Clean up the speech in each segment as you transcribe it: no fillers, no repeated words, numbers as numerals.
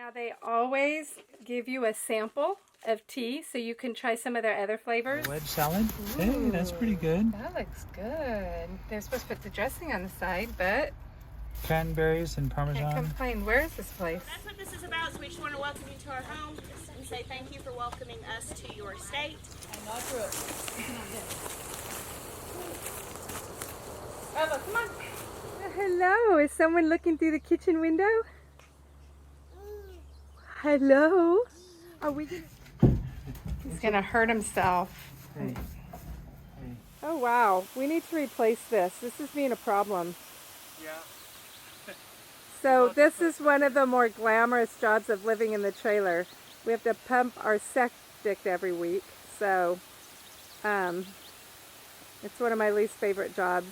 Now they always give you a sample of tea so you can try some of their other flavors. Wedge salad? Ooh, hey, that's pretty good. That looks good. They're supposed to put the dressing on the side, but Cranberries and Parmesan. can't complain. Where is this place? That's what this is about, so we just want to welcome you to our home and say thank you for welcoming us to your estate. Ella, come on. Hello, is someone looking through the kitchen window? Hello? Are we gonna... He's gonna hurt himself. Hey. Oh wow, we need to replace this. This is being a problem. Yeah. So this is one of the more glamorous jobs of living in the trailer. We have to pump our septic every week, so it's one of my least favorite jobs.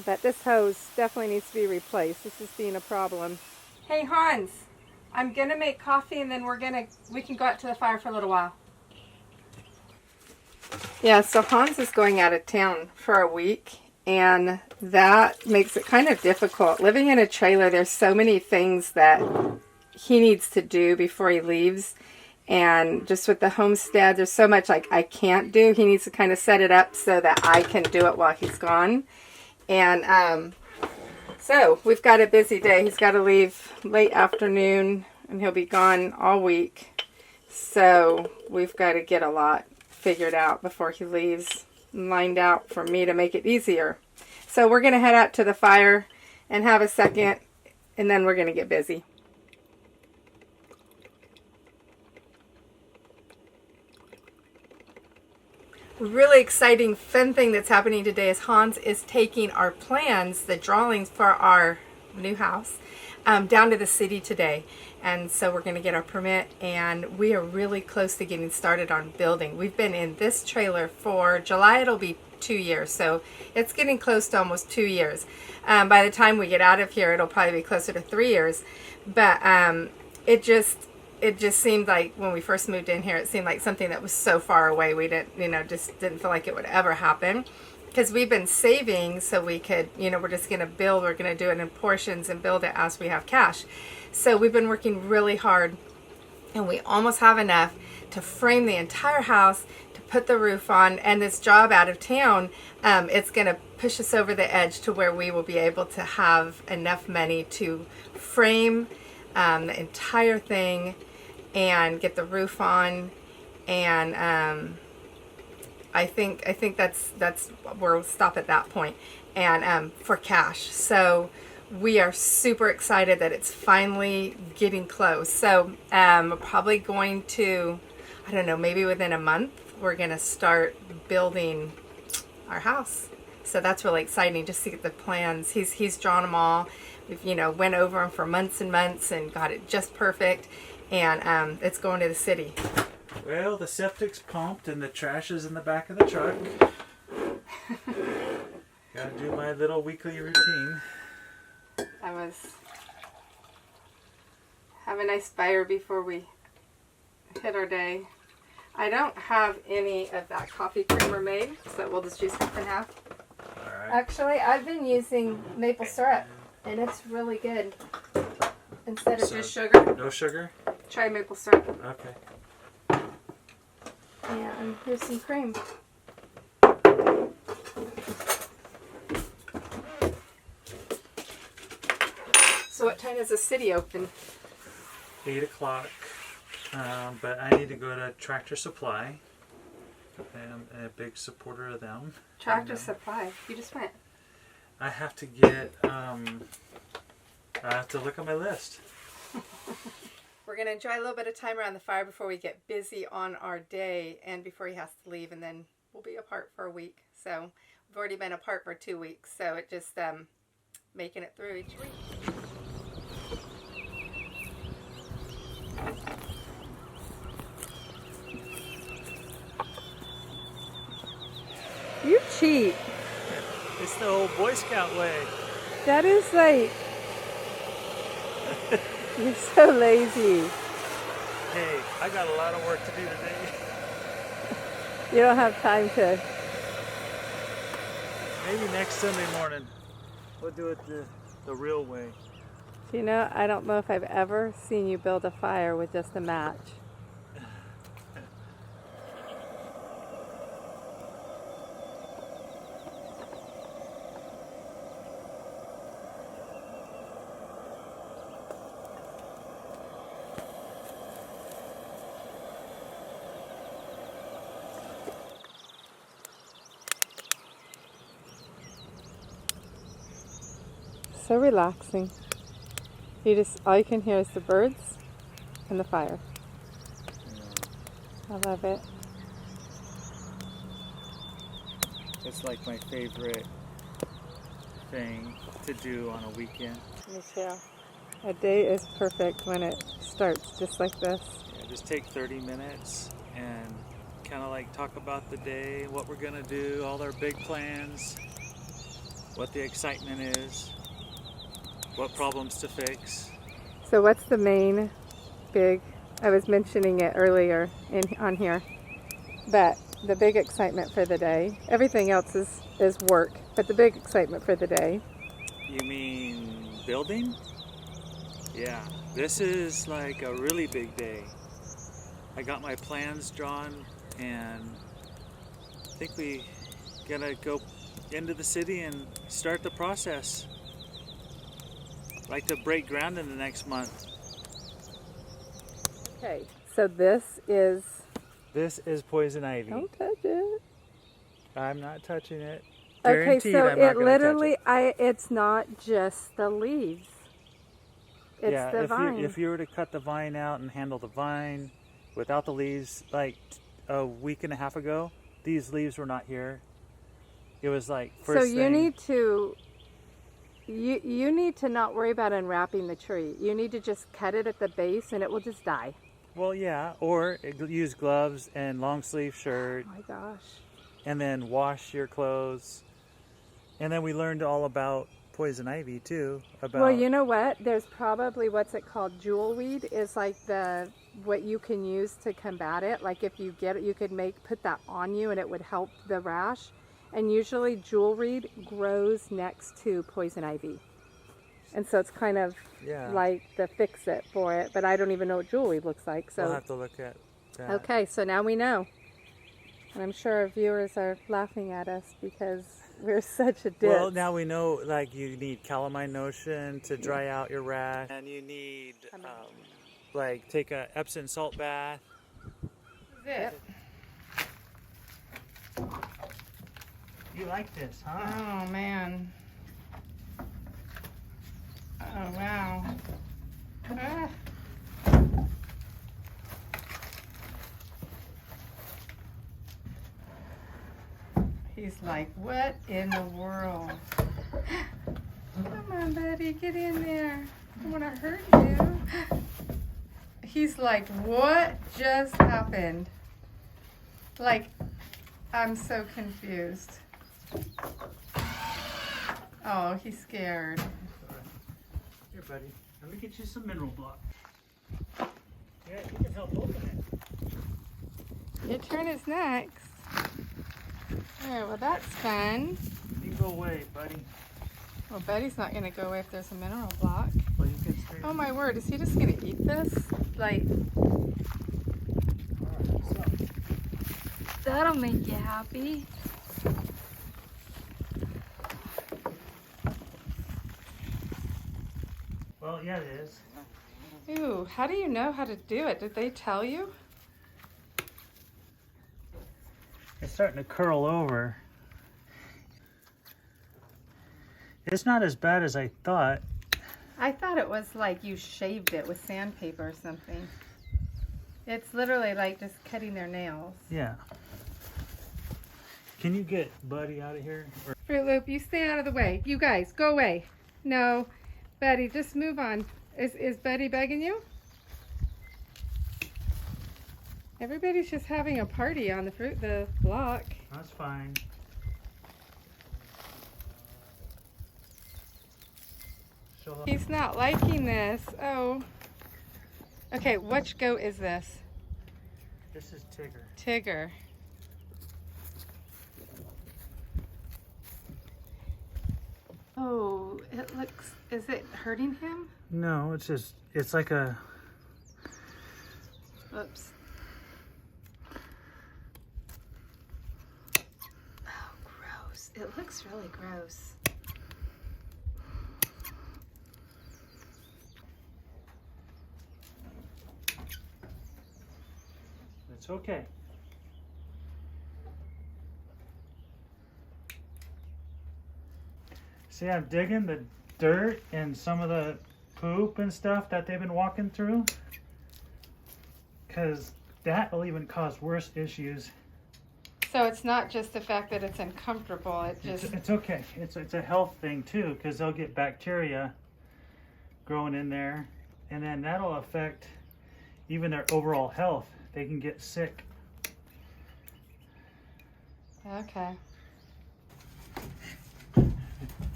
But this hose definitely needs to be replaced. This is being a problem. Hey Hans, I'm gonna make coffee and then we can go out to the fire for a little while. Yeah, so Hans is going out of town for a week, and that makes it kind of difficult. Living in a trailer, there's so many things that he needs to do before he leaves. And just with the homestead, there's so much like I can't do. He needs to kind of set it up so that I can do it while he's gone. And so we've got a busy day. He's got to leave late afternoon and he'll be gone all week. So we've got to get a lot figured out before he leaves, lined out for me to make it easier. So we're going to head out to the fire and have a second, and then we're going to get busy. Really exciting, fun thing that's happening today is Hans is taking our plans, the drawings for our new house, down to the city today. And so we're going to get our permit, and we are really close to getting started on building. We've been in this trailer for July, it'll be 2 years, so it's getting close to almost 2 years. By the time we get out of here, it'll probably be closer to 3 years. But it just seemed like when we first moved in here, it seemed like something that was so far away. We didn't, just didn't feel like it would ever happen, because we've been saving so we could, we're just going to build. We're going to do it in portions and build it as we have cash. So we've been working really hard, and we almost have enough to frame the entire house, to put the roof on, and this job out of town, it's going to push us over the edge to where we will be able to have enough money to frame the entire thing and get the roof on. And I think that's where we'll stop at that point, and for cash. So we are super excited that it's finally getting close. So we're probably going to, I don't know, maybe within a month, we're going to start building our house. So that's really exciting, just to get the plans. He's drawn them all. We've, went over them for months and months and got it just perfect. And it's going to the city. Well, the septic's pumped and the trash is in the back of the truck. Gotta do my little weekly routine. Have a nice fire before we hit our day. I don't have any of that coffee creamer made, so we'll just use half and half. Alright. Actually, I've been using maple syrup, and it's really good. Instead of just sugar. No sugar? Try maple syrup. Okay. And here's some cream. So what time does the city open? 8 o'clock. But I need to go to Tractor Supply. I'm a big supporter of them. Tractor Supply? You just went. I have to get, I have to look at my list. We're going to enjoy a little bit of time around the fire before we get busy on our day and before he has to leave, and then we'll be apart for a week. So we've already been apart for 2 weeks, so it just making it through each week. You cheat. It's the old Boy Scout way. That is like... You're so lazy. Hey, I got a lot of work to do today. You don't have time to... Maybe next Sunday morning we'll do it the real way. Do you know, I don't know if I've ever seen you build a fire with just a match. So relaxing. All you can hear is the birds and the fire. I love it. It's like my favorite thing to do on a weekend. Me too. A day is perfect when it starts just like this. Yeah, just take 30 minutes and kind of like talk about the day, what we're gonna do, all our big plans, what the excitement is, what problems to fix. So what's the main big, I was mentioning it earlier on here, but the big excitement for the day, everything else is work, but the big excitement for the day. You mean building? Yeah, this is like a really big day. I got my plans drawn and I think we gonna go into the city and start the process. Like to break ground in the next month. Okay, so this is poison ivy. don't touch it. I'm not touching it. Okay, Guaranteed so I'm not it gonna literally, touch it. it's not just the leaves. It's Yeah, the vine. if you were to cut the vine out and handle the vine without the leaves, like a week and a half ago, these leaves were not here. It was like first so you thing. need to you need to not worry about unwrapping the tree. You need to just cut it at the base and it will just die. Well, yeah, or use gloves and long sleeve shirt. Oh my gosh. And then wash your clothes. And then we learned all about poison ivy too. Well, you know what? There's probably what's it called? Jewelweed is like what you can use to combat it. Like if you get it, you could put that on you and it would help the rash. And usually jewelweed grows next to poison ivy. And so it's kind of like the fix-it for it. But I don't even know what jewelweed looks like. So we'll have to look at that. Okay, so now we know. And I'm sure our viewers are laughing at us because we're such a ditz. Well, now we know, like, you need calamine lotion to dry out your rash. And you need, like, take a Epsom salt bath. This is it. You like this, huh? Oh, man. Oh, wow. Ah. He's like, what in the world? Come on, buddy, get in there. I don't want to hurt you. He's like, what just happened? Like, I'm so confused. Oh, he's scared. Here, buddy. Let me get you some mineral block. Yeah, you can help open it. Your turn is next. There, well, that's fun. You go away, buddy. Well, Betty's not going to go away if there's a mineral block. Well, you can stay. Oh, my word. Is he just going to eat this? Like, Alright, so. that'll make you happy. Well, yeah, it is. Ooh, how do you know how to do it? Did they tell you? It's starting to curl over. It's not as bad as I thought. I thought it was like you shaved it with sandpaper or something. It's literally like just cutting their nails. Yeah. Can you get Buddy out of here? Fruit Loop, you stay out of the way. You guys, go away. No, Betty, just move on. Is Betty begging you? Everybody's just having a party on the block. That's fine. He's not liking this. Oh. Okay, which goat is this? This is Tigger. Tigger. Oh, it looks Is it hurting him? No, it's just, it's like a... Oops. Oh, gross. It looks really gross. It's okay. See, I'm digging the dirt and some of the poop and stuff that they've been walking through, because that will even cause worse issues. So it's not just the fact that it's uncomfortable, It's okay. It's a health thing too, because they'll get bacteria growing in there, and then that'll affect even their overall health. They can get sick. Okay.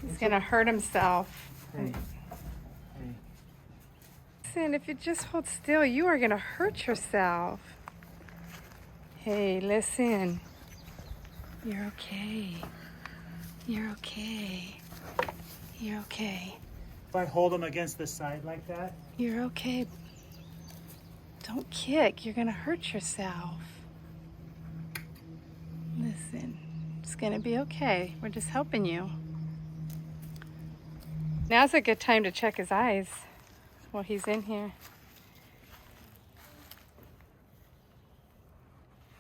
He's gonna hurt himself. Hey. Listen, if you just hold still, you are gonna hurt yourself. Hey, listen. You're okay. You're okay. You're okay. If I hold them against the side like that. You're okay. Don't kick. You're gonna hurt yourself. Listen, it's gonna be okay. We're just helping you. Now's a good time to check his eyes while he's in here.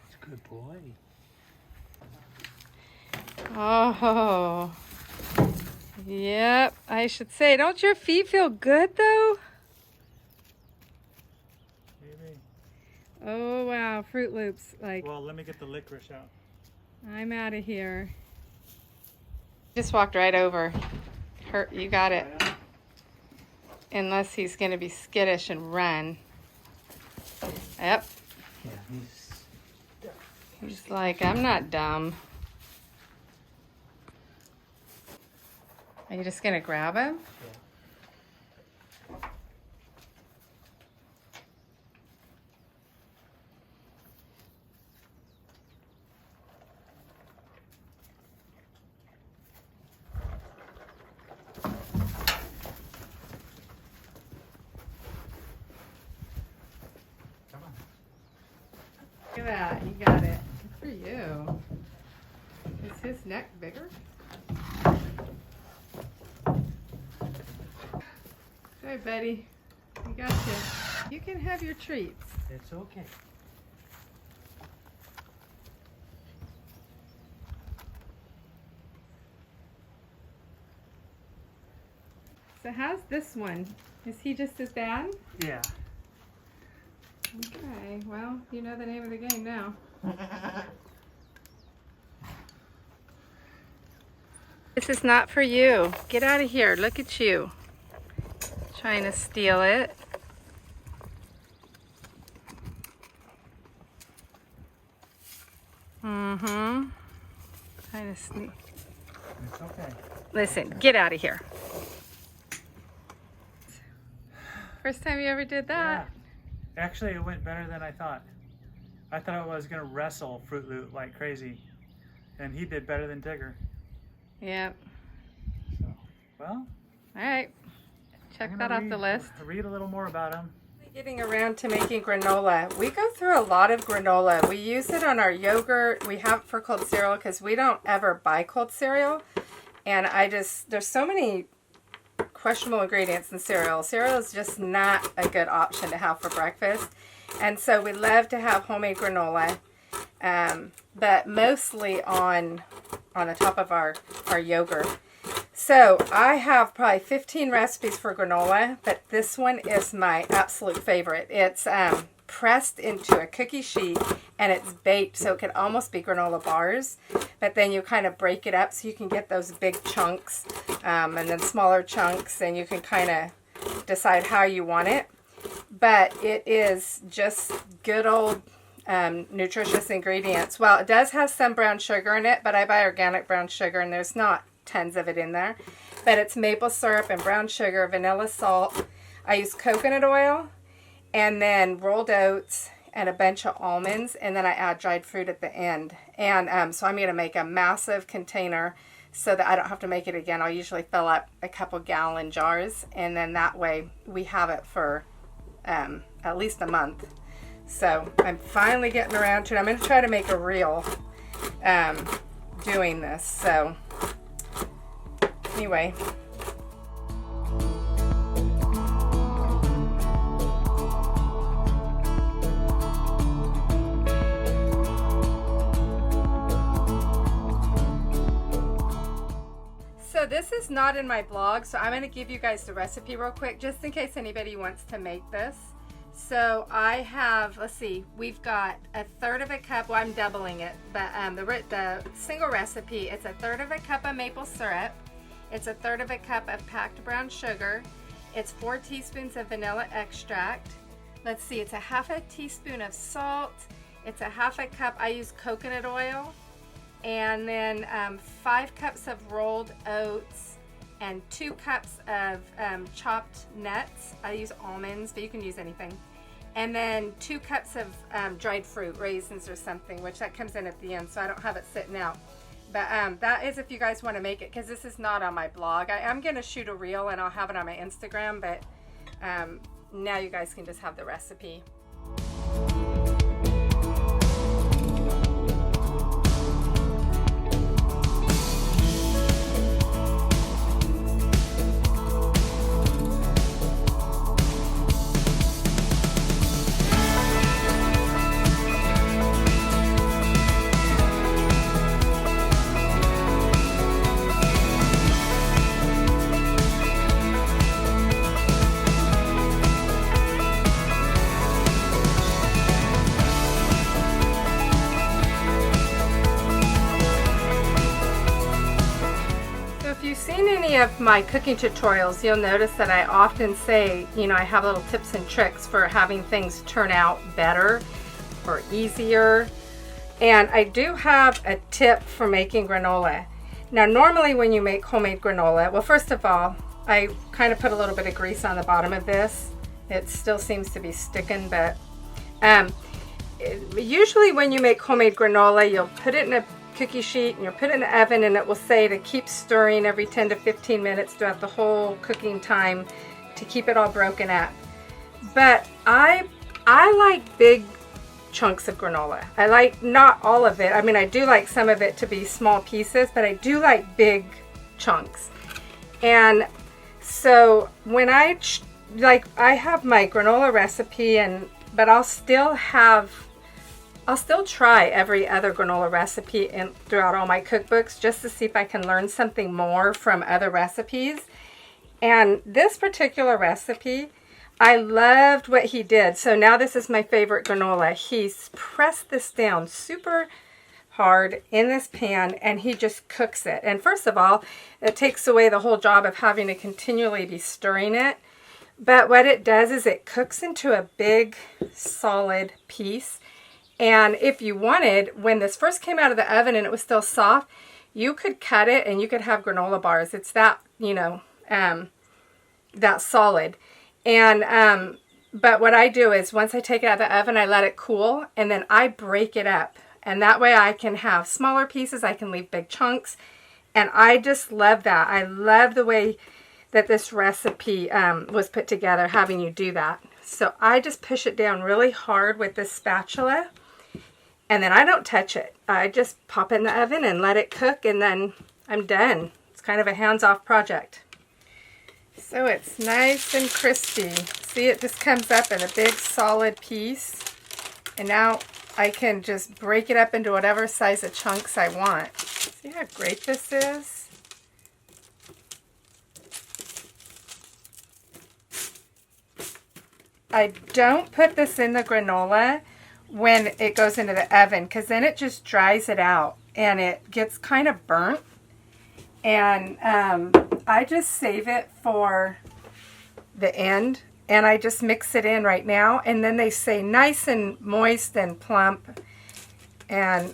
It's a good boy. Oh, yep. I should say, don't your feet feel good though? Maybe. Oh wow, Fruit Loops. Like, Well, let me get the licorice out. I'm out of here. Just walked right over. Hurt, you got it. Unless he's gonna be skittish and run. Yep. Yeah, He's like, I'm not dumb. Are you just gonna grab him? Come on. Look at that, you got it. Good for you. Is his neck bigger? Hey, Betty. We got you. You can have your treats. It's okay. So how's this one? Is he just as bad? Yeah. Okay, well, you know the name of the game now. This is not for you. Get out of here. Look at you. Trying to steal it. Mm-hmm. Trying to sneak. It's okay. Listen, get out of here. First time you ever did that. Yeah. Actually, it went better than I thought. I thought I was going to wrestle Fruit Loop like crazy. And he did better than Tigger. Yep. So, well. All right. Check that off the list. Read a little more about him. Getting around to making granola. We go through a lot of granola. We use it on our yogurt. We have it for cold cereal because we don't ever buy cold cereal. And there's so many questionable ingredients in cereal. Cereal is just not a good option to have for breakfast. And so we love to have homemade granola, but mostly on the top of our yogurt. So I have probably 15 recipes for granola, but this one is my absolute favorite. It's pressed into a cookie sheet and it's baked so it could almost be granola bars, but then you kind of break it up so you can get those big chunks and then smaller chunks, and you can kind of decide how you want it. But it is just good old nutritious ingredients. Well, it does have some brown sugar in it, but I buy organic brown sugar and there's not tons of it in there. But it's maple syrup and brown sugar, vanilla salt. I use coconut oil and then rolled oats and a bunch of almonds, and then I add dried fruit at the end. And so I'm going to make a massive container so that I don't have to make it again. I'll usually fill up a couple gallon jars, and then that way we have it for at least a month. So I'm finally getting around to it. I'm going to try to make a reel doing this. So anyway. So this is not in my blog, so I'm going to give you guys the recipe real quick, just in case anybody wants to make this. So I have, let's see, we've got 1/3 of a cup, well I'm doubling it, but the single recipe, it's 1/3 of a cup of maple syrup, it's 1/3 of a cup of packed brown sugar, it's 4 teaspoons of vanilla extract, let's see, it's 1/2 teaspoon of salt, it's 1/2 cup, I use coconut oil, and then 5 cups of rolled oats, and 2 cups of chopped nuts. I use almonds, but you can use anything. And then 2 cups of dried fruit, raisins or something, which that comes in at the end, so I don't have it sitting out. But that is if you guys want to make it, because this is not on my blog. I am going to shoot a reel and I'll have it on my Instagram, but now you guys can just have the recipe. Of my cooking tutorials, you'll notice that I often say, you know, I have little tips and tricks for having things turn out better or easier. And I do have a tip for making granola. Now, normally when you make homemade granola, well, first of all, I kind of put a little bit of grease on the bottom of this. It still seems to be sticking, but usually when you make homemade granola, you'll put it in a cookie sheet and you'll put it in the oven, and it will say to keep stirring every 10 to 15 minutes throughout the whole cooking time to keep it all broken up. But I like big chunks of granola. I like not all of it. I mean, I do like some of it to be small pieces, but I do like big chunks. And so when I have my granola recipe, but I'll still try every other granola recipe throughout all my cookbooks just to see if I can learn something more from other recipes. And this particular recipe, I loved what he did. So now this is my favorite granola. He's pressed this down super hard in this pan and he just cooks it. And first of all, it takes away the whole job of having to continually be stirring it. But what it does is it cooks into a big solid piece. And if you wanted, when this first came out of the oven and it was still soft, you could cut it and you could have granola bars. It's that, you know, that solid. And, but what I do is once I take it out of the oven, I let it cool and then I break it up. And that way I can have smaller pieces. I can leave big chunks. And I just love that. I love the way that this recipe was put together, having you do that. So I just push it down really hard with this spatula. And then I don't touch it. I just pop it in the oven and let it cook, and then I'm done. It's kind of a hands-off project. So it's nice and crispy. See, it just comes up in a big solid piece. And now I can just break it up into whatever size of chunks I want. See how great this is? I don't put this in the granola when it goes into the oven, because then it just dries it out and it gets kind of burnt. And I just save it for the end and I just mix it in right now, and then they say nice and moist and plump. And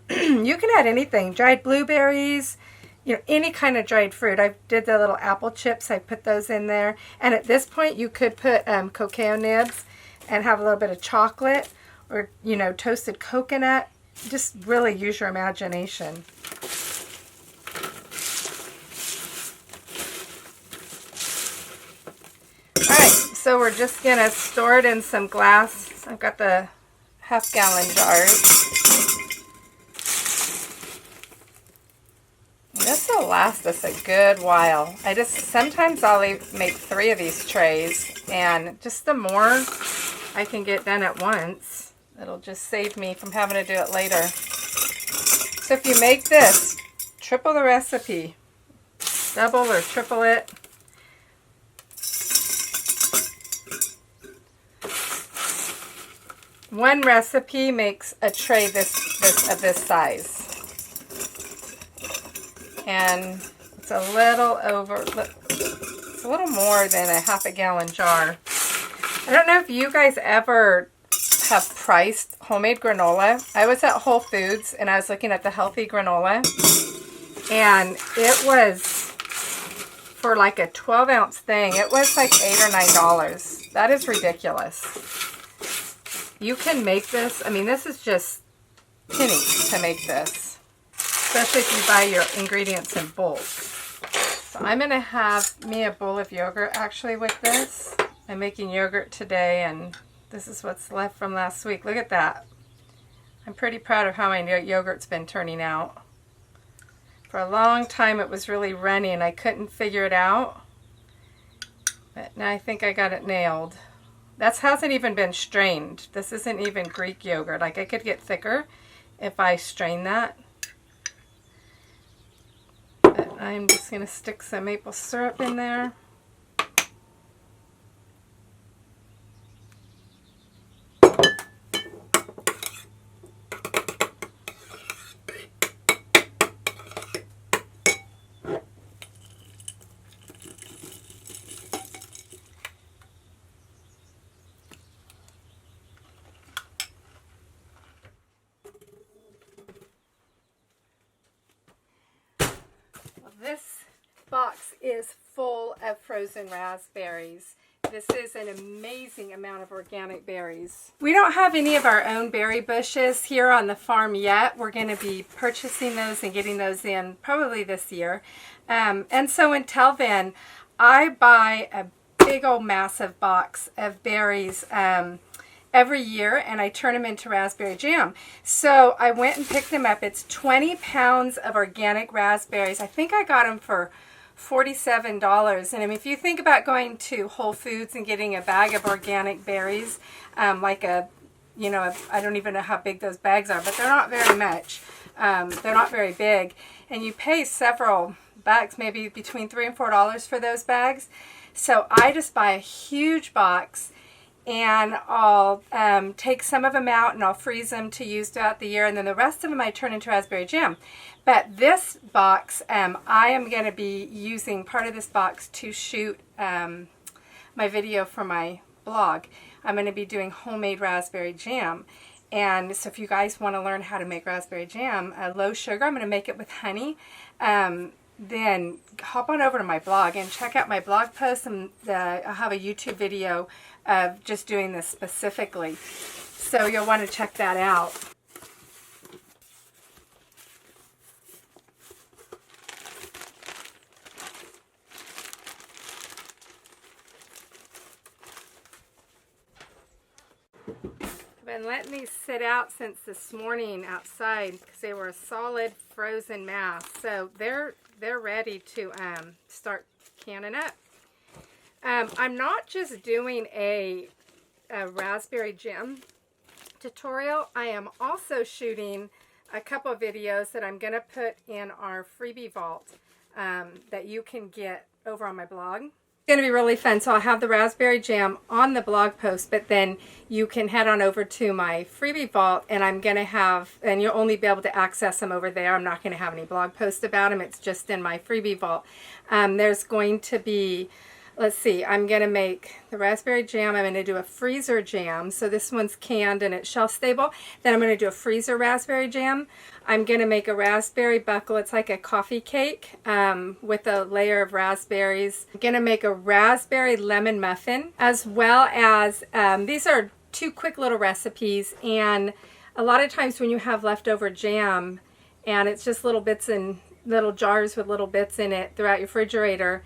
you can add anything, dried blueberries, you know, any kind of dried fruit. I did the little apple chips, I put those in there. And at this point you could put cacao nibs and have a little bit of chocolate, or, you know, toasted coconut. Just really use your imagination. So we're just going to store it in some glass. I've got the half-gallon jars. This will last us a good while. Sometimes I'll make 3 of these trays, and just the more I can get done at once, it'll just save me from having to do it later. So if you make this, triple the recipe, double or triple it. One recipe makes a tray of this size. And it's a little more than a half-a-gallon jar. I don't know if you guys ever have priced homemade granola. I was at Whole Foods and I was looking at the healthy granola, and it was, for like a 12-ounce thing, it was like $8 or $9. That is ridiculous. You can make this. I mean, this is just pennies to make this, especially if you buy your ingredients in bulk. So I'm going to have me a bowl of yogurt actually with this. I'm making yogurt today, and this is what's left from last week. Look at that. I'm pretty proud of how my yogurt's been turning out. For a long time it was really runny and I couldn't figure it out. But now I think I got it nailed. That hasn't even been strained. This isn't even Greek yogurt. Like, I could get thicker if I strain that. But I'm just going to stick some maple syrup in there. This box is full of frozen raspberries. This is an amazing amount of organic berries. We don't have any of our own berry bushes here on the farm yet. We're going to be purchasing those and getting those in probably this year. And so until then, I buy a big old massive box of berries every year, and I turn them into raspberry jam. So I went and picked them up. It's 20 pounds of organic raspberries. I think I got them for $47. And I mean, if you think about going to Whole Foods and getting a bag of organic berries, like I don't even know how big those bags are, but they're not very much. They're not very big. And you pay several bucks, maybe between $3 and $4 for those bags. So I just buy a huge box, and I'll take some of them out and I'll freeze them to use throughout the year, and then the rest of them I turn into raspberry jam. But this box, I am going to be using part of this box to shoot my video for my blog. I'm going to be doing homemade raspberry jam. And so if you guys want to learn how to make raspberry jam, low sugar, I'm going to make it with honey. Then hop on over to my blog and check out my blog post, and I'll have a YouTube video of just doing this specifically. So you'll want to check that out. I've been letting these sit out since this morning outside because they were a solid frozen mass. So they're ready to start canning up. I'm not just doing a raspberry jam tutorial. I am also shooting a couple of videos that I'm going to put in our freebie vault that you can get over on my blog. It's going to be really fun. So I'll have the raspberry jam on the blog post, but then you can head on over to my freebie vault, and I'm going to have, and you'll only be able to access them over there. I'm not going to have any blog posts about them. It's just in my freebie vault. There's going to be, let's see, I'm going to make the raspberry jam. I'm going to do a freezer jam. So this one's canned and it's shelf stable. Then I'm going to do a freezer raspberry jam. I'm going to make a raspberry buckle. It's like a coffee cake with a layer of raspberries. I'm going to make a raspberry lemon muffin, as well as, these are 2 quick little recipes. And a lot of times when you have leftover jam and it's just little bits in little jars with little bits in it throughout your refrigerator,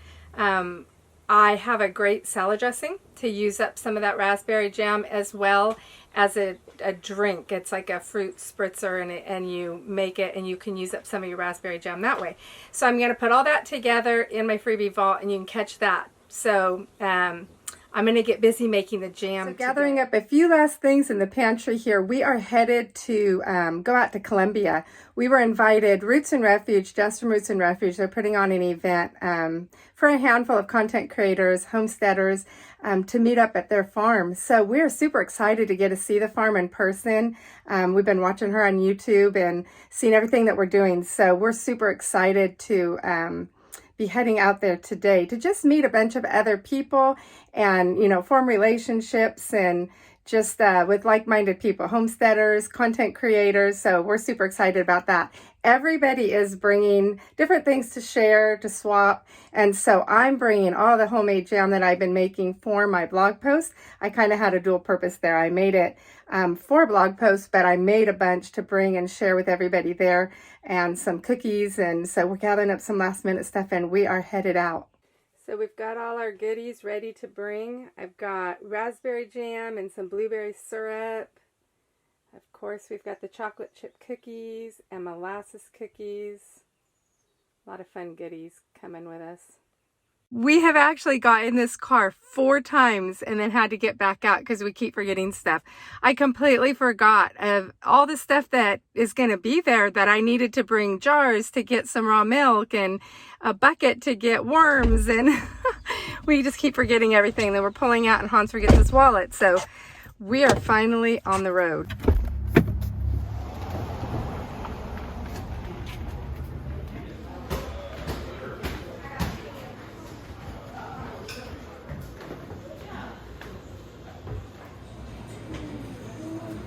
I have a great salad dressing to use up some of that raspberry jam, as well as a drink. It's like a fruit spritzer, and you make it and you can use up some of your raspberry jam that way. So I'm going to put all that together in my freebie vault, and you can catch that. So I'm going to get busy making the jam. So gathering up a few last things in the pantry here. We are headed to go out to Columbia. We were invited, Roots and Refuge, just from Roots and Refuge, they're putting on an event for a handful of content creators, homesteaders, to meet up at their farm. So we're super excited to get to see the farm in person. We've been watching her on YouTube and seeing everything that we're doing. So we're super excited to be heading out there today to just meet a bunch of other people and, you know, form relationships and just with like-minded people, homesteaders, content creators. So we're super excited about that. Everybody is bringing different things to share, to swap. And so I'm bringing all the homemade jam that I've been making for my blog post. I kind of had a dual purpose there. I made it for a blog post, but I made a bunch to bring and share with everybody there, and some cookies. And so we're gathering up some last minute stuff, and we are headed out. So we've got all our goodies ready to bring. I've got raspberry jam and some blueberry syrup. Of course, we've got the chocolate chip cookies and molasses cookies. A lot of fun goodies coming with us. We have actually got in this car 4 times and then had to get back out because we keep forgetting stuff. I completely forgot of all the stuff that is going to be there, that I needed to bring jars to get some raw milk and a bucket to get worms, and we just keep forgetting everything. Then we're pulling out and Hans forgets his wallet. So we are finally on the road.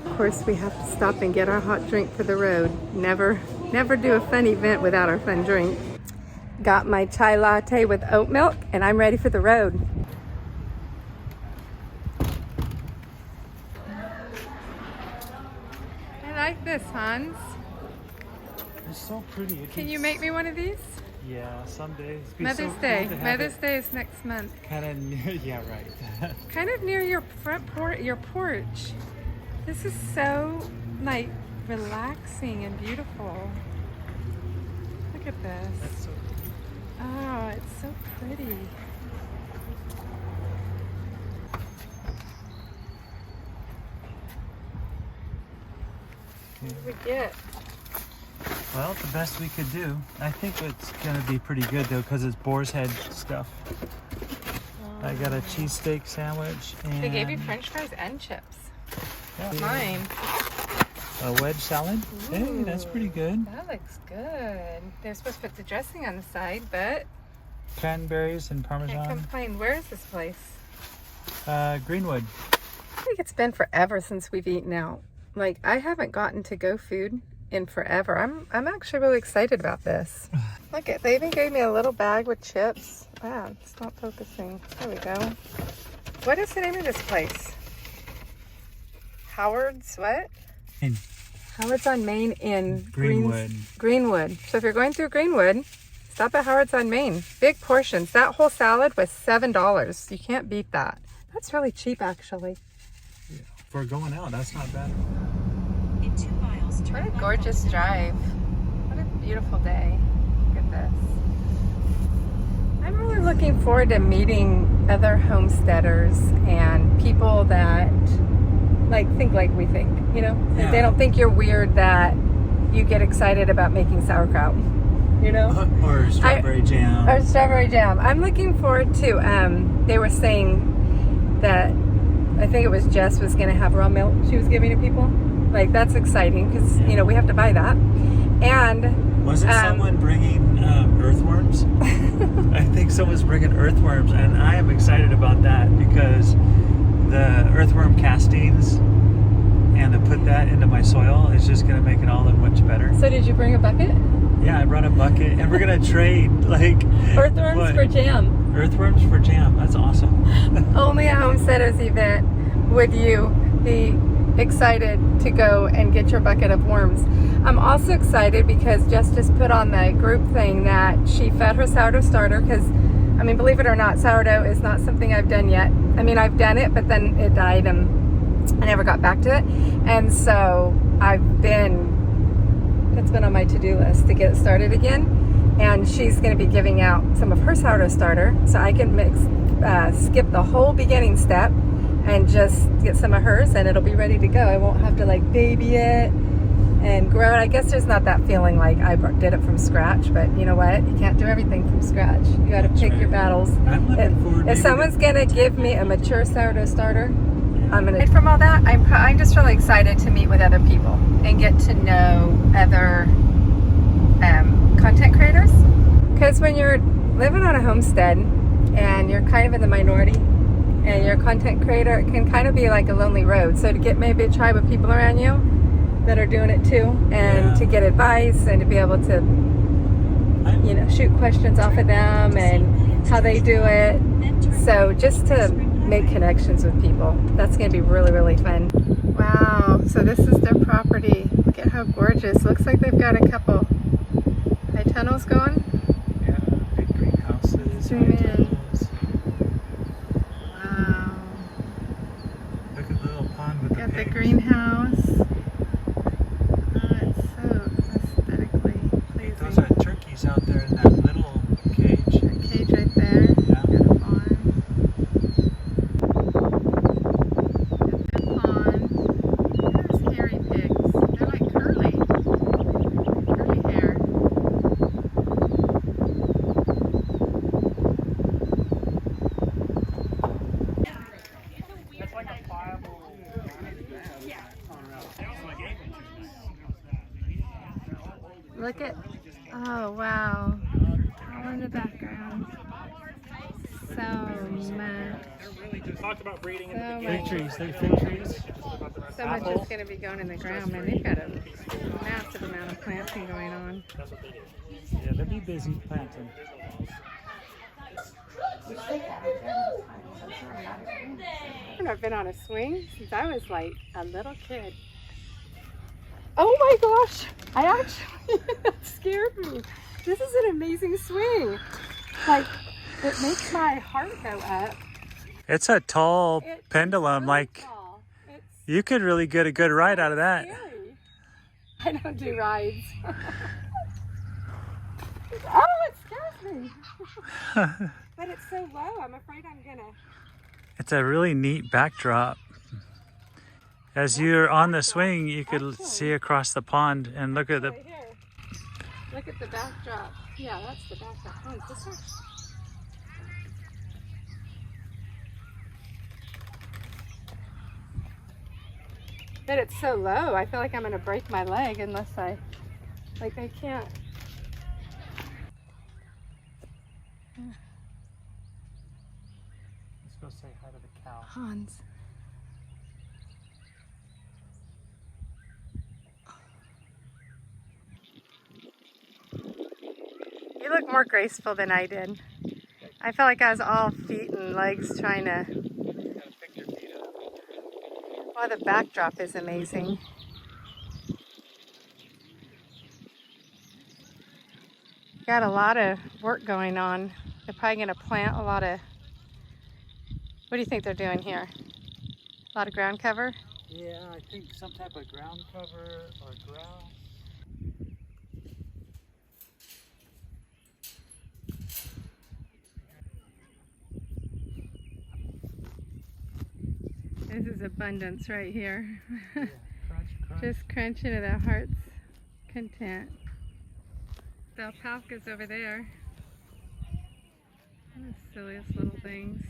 Of course, we have to stop and get our hot drink for the road. Never do a fun event without our fun drink. Got my chai latte with oat milk, and I'm ready for the road. I like this, Hans. It's so pretty. Can you make me one of these? Yeah, someday. Mother's Day. Mother's Day is next month. Kind of near, yeah, right. Kind of near your front porch. This is so, like, relaxing and beautiful. Look at this. That's so pretty. Oh, it's so pretty. What did we get? Well, the best we could do. I think it's going to be pretty good, though, because it's boar's head stuff. I got a cheesesteak sandwich. And They gave you french fries and chips. yeah, Mine. a wedge salad. Hey, that's pretty good. That looks good. They're supposed to put the dressing on the side, but Cranberries and can't Parmesan. complain. Where is this place? Greenwood. I think it's been forever since we've eaten out. Like, I haven't gotten to-go food in forever. I'm actually really excited about this. Look at, they even gave me a little bag with chips. Wow, it's not focusing. There we go. What is the name of this place? Howard's what? In Howard's on Main in Greenwood. Greenwood. So if you're going through Greenwood, stop at Howard's on Main. Big portions. That whole salad was $7. You can't beat that. That's really cheap, actually. Yeah. For going out, that's not bad. In 2 miles, turn What a left gorgeous onto drive. What a beautiful day. Look at this. I'm really looking forward to meeting other homesteaders and people that think like we think, you know? Yeah. They don't think you're weird that you get excited about making sauerkraut, you know? Or strawberry jam. Or strawberry jam. I'm looking forward to, they were saying that, I think it was Jess was going to have raw milk she was giving to people. Like, that's exciting because, you know, we have to buy that. And was it someone bringing earthworms? I think someone's bringing earthworms, and I am excited about that because the earthworm castings and to put that into my soil is just going to make it all look much better. So did you bring a bucket? Yeah, I brought a bucket, and we're going to trade Earthworms for jam. Earthworms for jam. That's awesome. Only a homesteaders event would you be excited to go and get your bucket of worms. I'm also excited because Jess just put on the group thing that she fed her sourdough starter because I mean, believe it or not, sourdough is not something I've done yet. I mean, I've done it, but then it died and I never got back to it. And so it's been on my to-do list to get it started again. And she's going to be giving out some of her sourdough starter, so I can skip the whole beginning step and just get some of hers, and it'll be ready to go. I won't have to like baby it and grow it. I guess there's not that feeling like I did it from scratch, but you know what? You can't do everything from scratch. You got to pick your battles. I'm looking forward If someone's going to give me a mature sourdough starter, I'm going to. From all that, I'm just really excited to meet with other people and get to know other content creators. Because when you're living on a homestead and you're kind of in the minority and you're a content creator, it can kind of be like a lonely road. So to get maybe a tribe of people around you that are doing it too, and to get advice and to be able to, you know, shoot questions off of them and how they do it. So just to make connections with people, that's going to be really, really fun. Wow, so this is their property. Look at how gorgeous. Looks like they've got a couple high tunnels going. Yeah, big greenhouses. Zoom in. tunnels. Wow. Look at the little pond with Got the pigs. greenhouse. Oh, it's so aesthetically pleasing. Those are turkeys out there in that little cage. A cage right there. Yeah. Got a pond. Got the pond. There's hairy pigs. They're like curly hair. Look at, oh wow, all in the background. So much. Talked about breeding in the So beginning. much. Trees, they're fig trees. So much is going to be going in the ground, man. They've got a massive amount of planting going on. That's what they do. Yeah, they'll be busy planting. I've been on a swing since I was like a little kid. Oh my gosh! That scared me. This is an amazing swing. Like, it makes my heart go up. It's a tall It's pendulum. so Like, tall. It's you could really get a good ride out of that. scary. I don't do rides. Oh, it scares me. But it's so low, I'm afraid I'm gonna. It's a really neat backdrop. As you're on the swing, you could see across the pond and look at the. Right here. Look at the backdrop. Yeah, that's the backdrop. Oh, is this one? But it's so low, I feel like I'm gonna break my leg unless I can't. Let's go say hi to the cow. Hans. You look more graceful than I did. I felt like I was all feet and legs trying to. Wow, the backdrop is amazing. Got a lot of work going on. They're probably going to plant a lot of. What do you think they're doing here? A lot of ground cover? Yeah, I think some type of ground cover or grass. This is abundance right here. Yeah, crunch, crunch. Just crunching to the heart's content. The alpaca's over there. The silliest little things.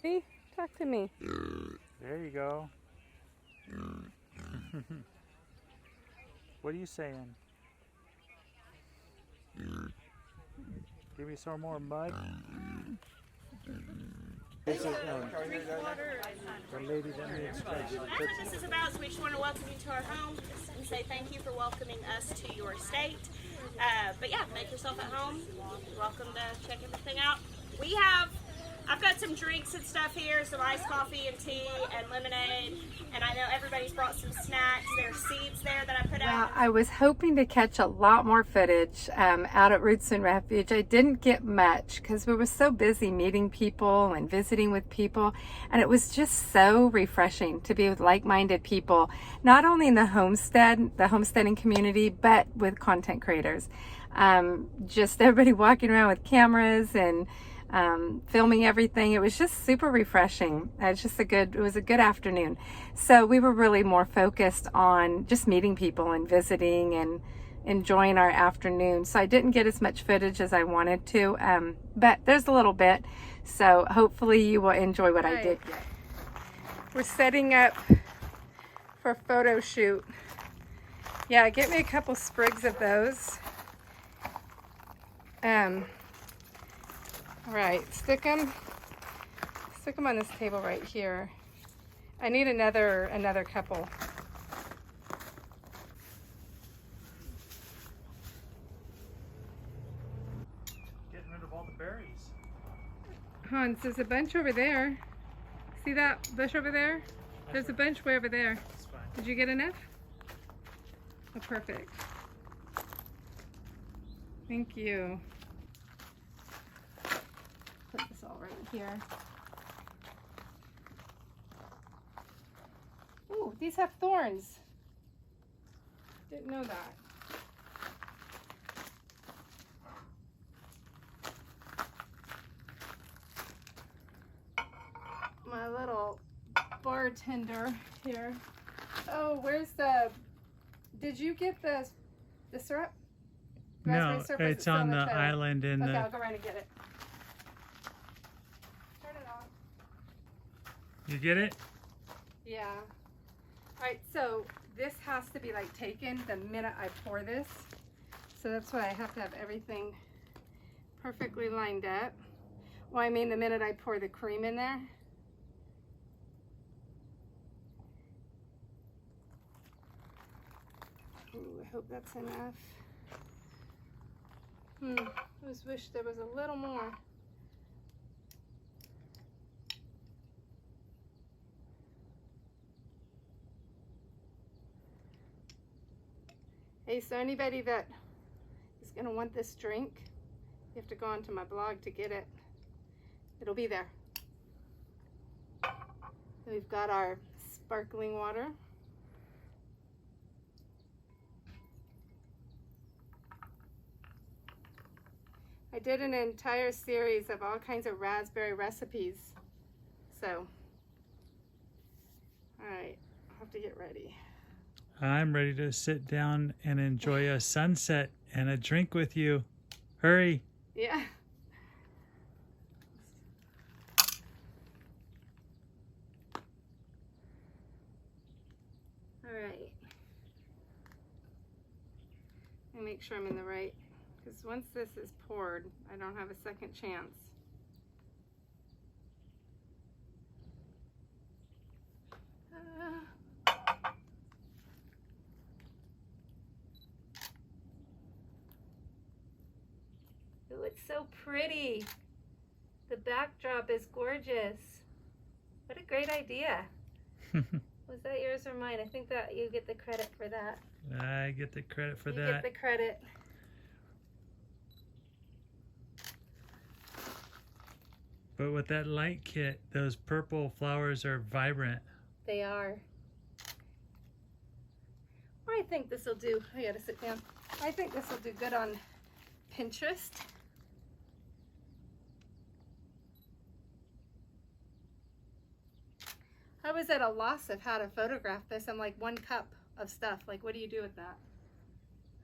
See? Talk to me. There you go. What are you saying? Give me some more mud. This is the lady that makes That's what this is about. So we just want to welcome you to our home and say thank you for welcoming us to your estate. But yeah, make yourself at home. You're welcome to check everything out. I've got some drinks and stuff here, some iced coffee and tea and lemonade. And I know everybody's brought some snacks. There are seeds there that I put out. I was hoping to catch a lot more footage out at Roots and Refuge. I didn't get much because we were so busy meeting people and visiting with people. And it was just so refreshing to be with like-minded people, not only in the homesteading community, but with content creators. Just everybody walking around with cameras and filming everything. It was just super refreshing. It was a good afternoon. So we were really more focused on just meeting people and visiting and enjoying our afternoon. So I didn't get as much footage as I wanted to, but there's a little bit. So hopefully you will enjoy what I did get. We're setting up for a photo shoot. Yeah, get me a couple sprigs of those. All right, stick them on this table right here. I need another couple. getting rid of all the berries. Hans, there's a bunch over there. See that bush over there? There's a bunch way over there. That's fine. Did you get enough? Oh, perfect. Thank you. Put this all right here. Ooh, these have thorns. Didn't know that. My little bartender here. Oh, where's did you get the syrup? No, Raspberry syrup, or is it it's still on in the tray? island in Okay, the. I'll go right and get it. Turn it on. You get it? Yeah. Alright, so this has to be like taken the minute I pour this. So that's why I have to have everything perfectly lined up. Well, I mean the minute I pour the cream in there. Ooh, I hope that's enough. I just wish there was a little more. Hey, so anybody that is going to want this drink, you have to go onto my blog to get it. It'll be there. We've got our sparkling water. I did an entire series of all kinds of raspberry recipes. So, all right, I'll have to get ready. I'm ready to sit down and enjoy a sunset and a drink with you. Hurry. Yeah. All right. Let me make sure I'm in the right, because once this is poured, I don't have a second chance. Ooh, it's so pretty. The backdrop is gorgeous. What a great idea. Was that yours or mine? I think that you get the credit for that. I get the credit for You that. get the credit. But with that light kit, those purple flowers are vibrant. They are. I think this will do. I gotta sit down. I think this will do good on Pinterest. I was at a loss of how to photograph this. I'm like 1 cup of stuff. Like, what do you do with that?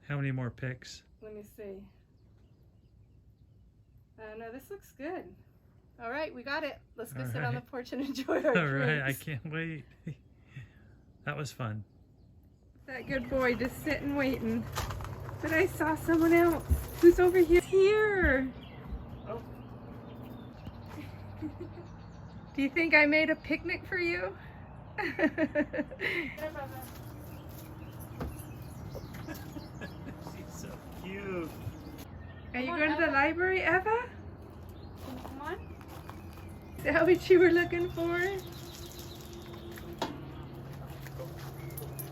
How many more pics? Let me see. No, this looks good. All right, we got it. Let's go All sit on the right. porch and enjoy our All right, I drinks. can't wait. That was fun. That good boy just sitting waiting. But I saw someone else who's over here. Oh. Do you think I made a picnic for you? She's so cute. Are you going to the library, Eva? Come on. Is that what you were looking for?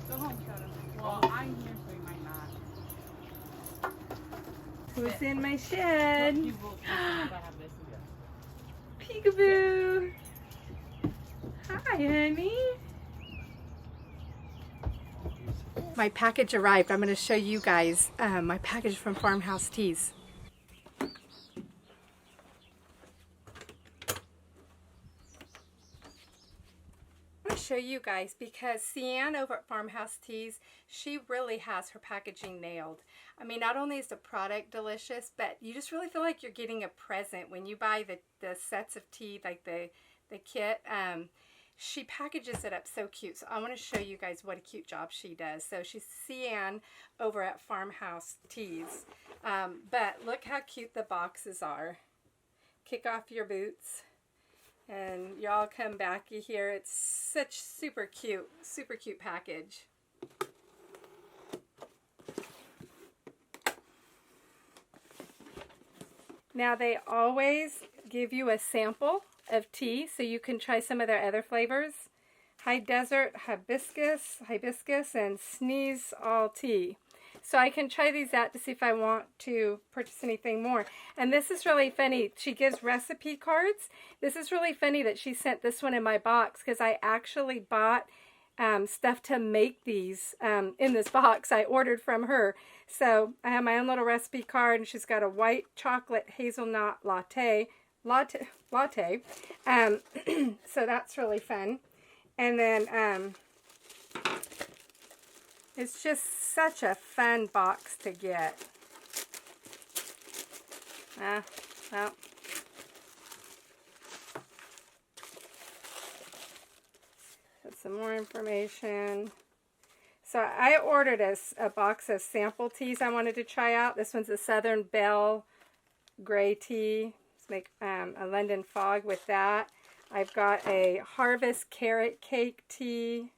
Go home, Toto. Well, I'm here, so you might not. Who's in my shed? You will. I have this. Peekaboo. Hi, honey. My package arrived. I'm going to show you guys my package from Farmhouse Teas. I want to show you guys because Cian over at Farmhouse Teas, she really has her packaging nailed. I mean, not only is the product delicious, but you just really feel like you're getting a present when you buy the sets of tea, like the kit. She packages it up so cute. So I want to show you guys what a cute job she does. So she's Cian over at Farmhouse Teas. But look how cute the boxes are. Kick off your boots. And y'all come back here. It's such super cute package. Now they always give you a sample of tea so you can try some of their other flavors. High Desert, Hibiscus, and Sneeze All Tea. So I can try these out to see if I want to purchase anything more. And this is really funny. She gives recipe cards. This is really funny that she sent this one in my box because I actually bought stuff to make these in this box I ordered from her. So I have my own little recipe card, and she's got a white chocolate hazelnut latte. So that's really fun. And then it's just such a fun box to get. Well. Some more information. So I ordered a box of sample teas I wanted to try out. This one's a Southern Belle Gray tea. Let's make a London Fog with that. I've got a Harvest Carrot Cake tea.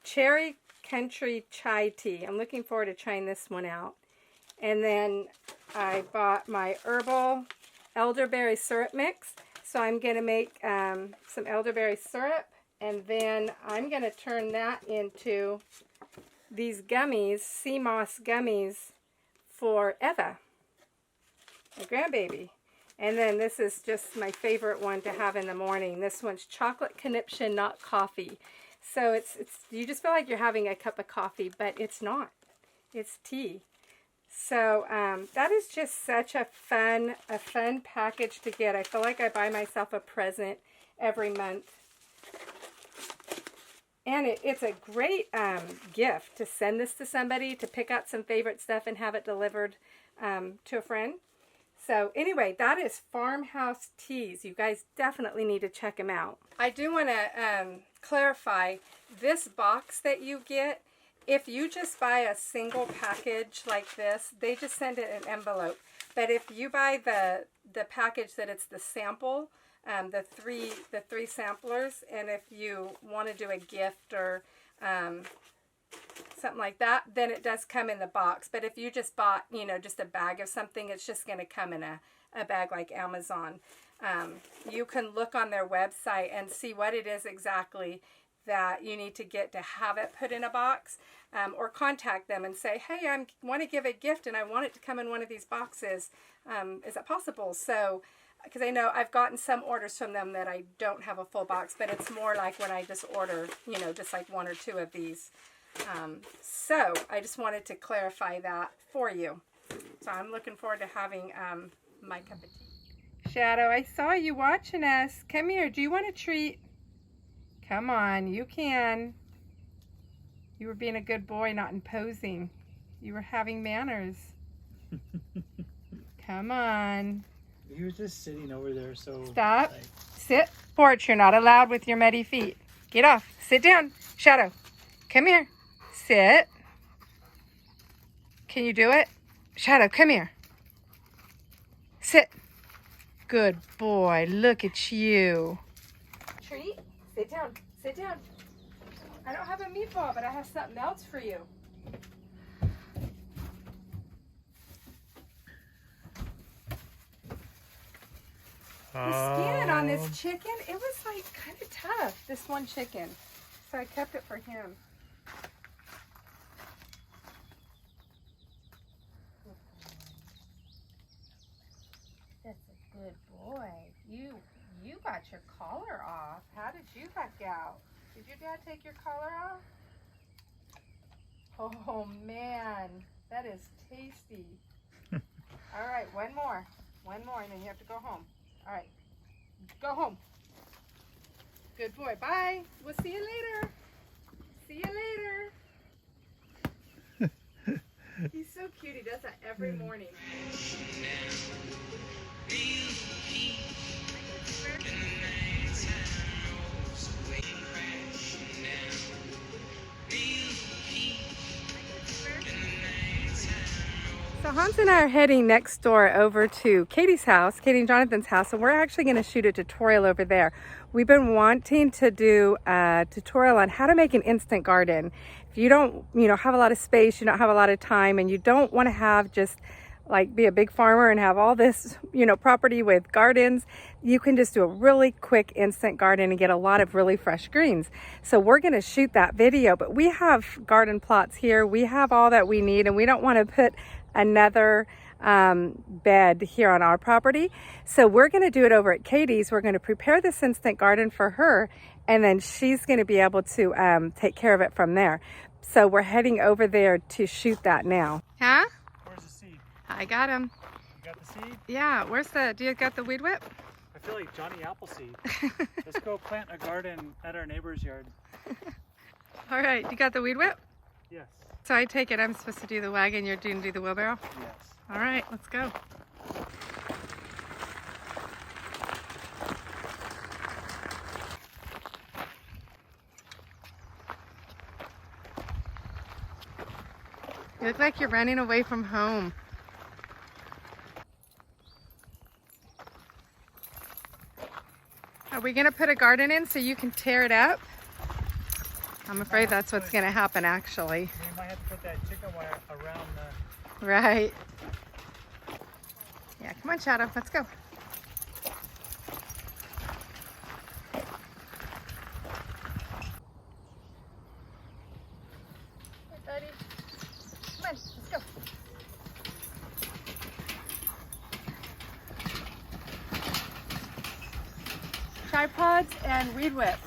Cherry Country Chai tea. I'm looking forward to trying this one out. And then I bought my herbal elderberry syrup mix. So I'm going to make some elderberry syrup, and then I'm going to turn that into these gummies, sea moss gummies for Eva, my grandbaby. And then this is just my favorite one to have in the morning. This one's chocolate conniption, not coffee. So it's you just feel like you're having a cup of coffee, but it's not. It's tea. So that is just such a fun package to get. I feel like I buy myself a present every month. And it's a great gift to send this to somebody, to pick out some favorite stuff and have it delivered to a friend. So anyway, that is Farmhouse Teas. You guys definitely need to check them out. I do want to clarify, this box that you get, if you just buy a single package like this, they just send it in an envelope. But if you buy the package that it's the sample, the three samplers, and if you want to do a gift or something like that, then it does come in the box. But if you just bought, just a bag of something, it's just going to come in a bag like Amazon. You can look on their website and see what it is exactly that you need to get to have it put in a box, or contact them and say, hey, I want to give a gift and I want it to come in one of these boxes. Is that possible? So, because I know I've gotten some orders from them that I don't have a full box, but it's more like when I just order, just like one or two of these. So I just wanted to clarify that for you. So I'm looking forward to having my cup of tea. Shadow, I saw you watching us. Come here. Do you want a treat? Come on, you can. You were being a good boy, not imposing. You were having manners. Come on. He was just sitting over there, so... Stop. Like, Sit. Porch, you're not allowed with your muddy feet. Get off. Sit down. Shadow, come here. Sit. Can you do it? Shadow, come here. Sit. Good boy. Look at you. Treat. Sit down. Sit down. I don't have a meatball, but I have something else for you. The skin on this chicken, it was like kind of tough, this one chicken. So I kept it for him. That's a good boy. You got your collar off. How did you back out? Did your dad take your collar off? Oh man, that is tasty. All right, one more, and then you have to go home. All right, go home. Good boy. Bye. We'll see you later. See you later. He's so cute. He does that every morning. So Hans and I are heading next door over to Katie's house, Katie and Jonathan's house, and we're actually going to shoot a tutorial over there. We've been wanting to do a tutorial on how to make an instant garden. If you don't, have a lot of space, you don't have a lot of time, and you don't want to have just like be a big farmer and have all this, property with gardens, you can just do a really quick instant garden and get a lot of really fresh greens. So we're going to shoot that video, but we have garden plots here. We have all that we need, and we don't want to put another bed here on our property. So we're going to do it over at Katie's. We're going to prepare this instant garden for her, and then she's going to be able to take care of it from there. So we're heading over there to shoot that now. Huh? where's the seed? I got him. You got the seed? Yeah, do you got the weed whip? I feel like Johnny Appleseed. Let's go plant a garden at our neighbor's yard. All right, you got the weed whip? Yes. So I take it I'm supposed to do the wagon, you're doing do the wheelbarrow? Yes. All right, let's go. You look like you're running away from home. Are we gonna put a garden in so you can tear it up? I'm afraid that's what's gonna happen actually. We might have to put that chicken wire around the... Right. Yeah, come on, Shadow, let's go. Hey, buddy. Come on, let's go. Tripods and weed whips.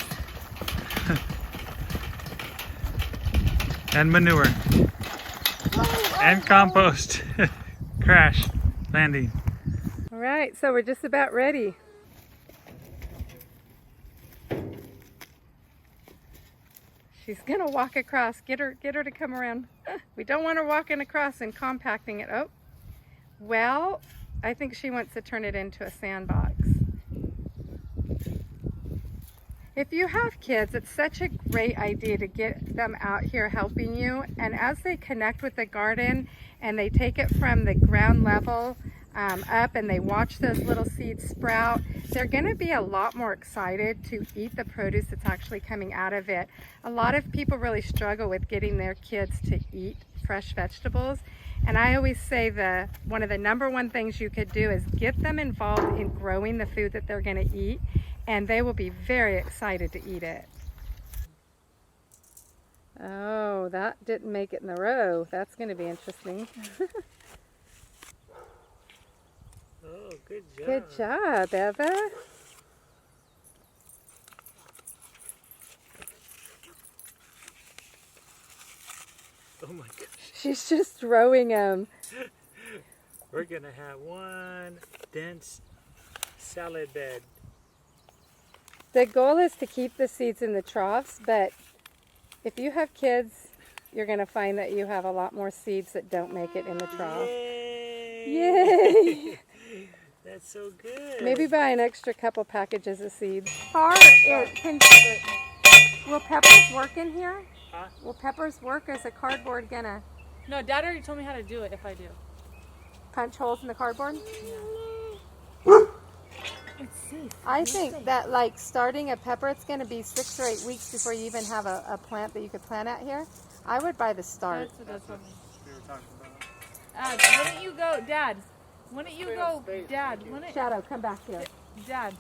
And manure. And compost. Crash landing. All right, so we're just about ready. She's gonna walk across. Get her to come around. We don't want her walking across and compacting it. Oh, well, I think she wants to turn it into a sandbox. If you have kids, it's such a great idea to get them out here helping you. And as they connect with the garden and they take it from the ground level up and they watch those little seeds sprout, they're going to be a lot more excited to eat the produce that's actually coming out of it. A lot of people really struggle with getting their kids to eat fresh vegetables. And I always say one of the #1 things you could do is get them involved in growing the food that they're going to eat, and they will be very excited to eat it. Oh, that didn't make it in the row. That's going to be interesting. Oh, good job. Good job, Eva. Oh my gosh. She's just throwing them. We're gonna have one dense salad bed. The goal is to keep the seeds in the troughs, but if you have kids, you're going to find that you have a lot more seeds that don't make it in the trough. Yay! Yay! That's so good. Maybe buy an extra couple packages of seeds. Will peppers work in here? Huh? Will peppers work? Is the cardboard gonna No, Dad already told me how to do it if I do. punch holes in the cardboard? It's safe. I think that like starting a pepper, it's gonna be 6 or 8 weeks before you even have a plant that you could plant out here. I would buy the start. That's what that's what We were talking about. wouldn't you go, Dad? Wouldn't you go, Dad? Wouldn't Shadow, come back here. Dad?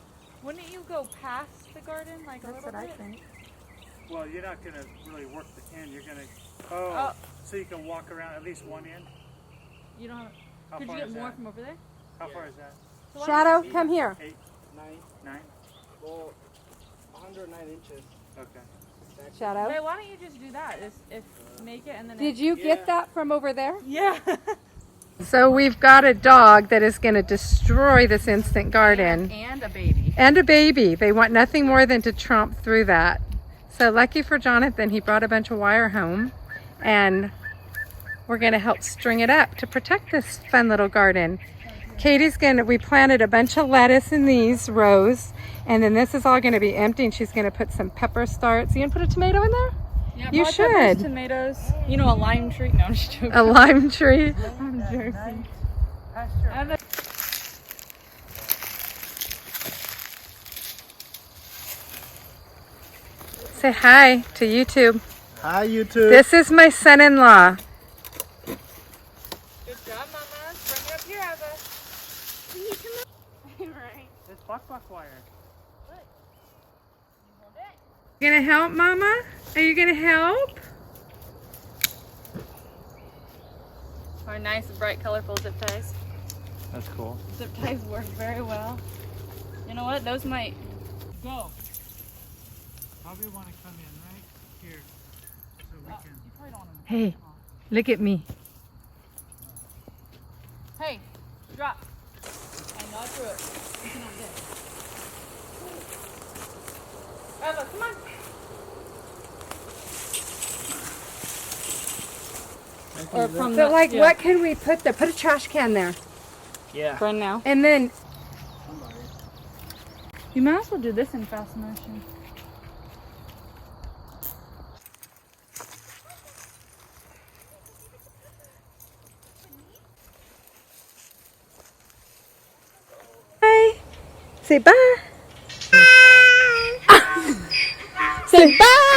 Wouldn't you go past the garden like a That's little what I bit? think. Well, you're not going to really work the end. You're going to, so you can walk around at least one end. You don't have. How Could far you get is more that? from over there? How far is that? Shadow, come here. 8, 9? Well, 109 inches. Okay. Shadow. Hey, why don't you just do that? If make it and then. Did you get that from over there? Yeah. So we've got a dog that is going to destroy this instant garden. And a baby. And a baby. They want nothing more than to tromp through that. So lucky for Jonathan, he brought a bunch of wire home. And we're going to help string it up to protect this fun little garden. Katie's we planted a bunch of lettuce in these rows. And then this is all going to be empty. And she's going to put some pepper starts. You going to put a tomato in there? Yeah, You probably peppers, should. tomatoes. You know, a lime tree. No, I'm just joking. A lime tree. I'm joking. And then- Say hi to YouTube. Hi, YouTube. This is my son-in-law. Good job, Mama. Bring it up here, Eva. Right. It's buck wire. You gonna help, Mama? Are you gonna help? Our nice, bright, colorful zip ties. That's cool. Zip ties work very well. You know what? Those might go. Probably want to come in right here so we can. You probably don't want to. Hey, look at me. Hey, drop. And not through it. You cannot get it. Eva, come on. Or from But like, what can we put there? Put a trash can there. Yeah. For now. And then, You might as well do this in fast motion. bye. Say bye. Say bye.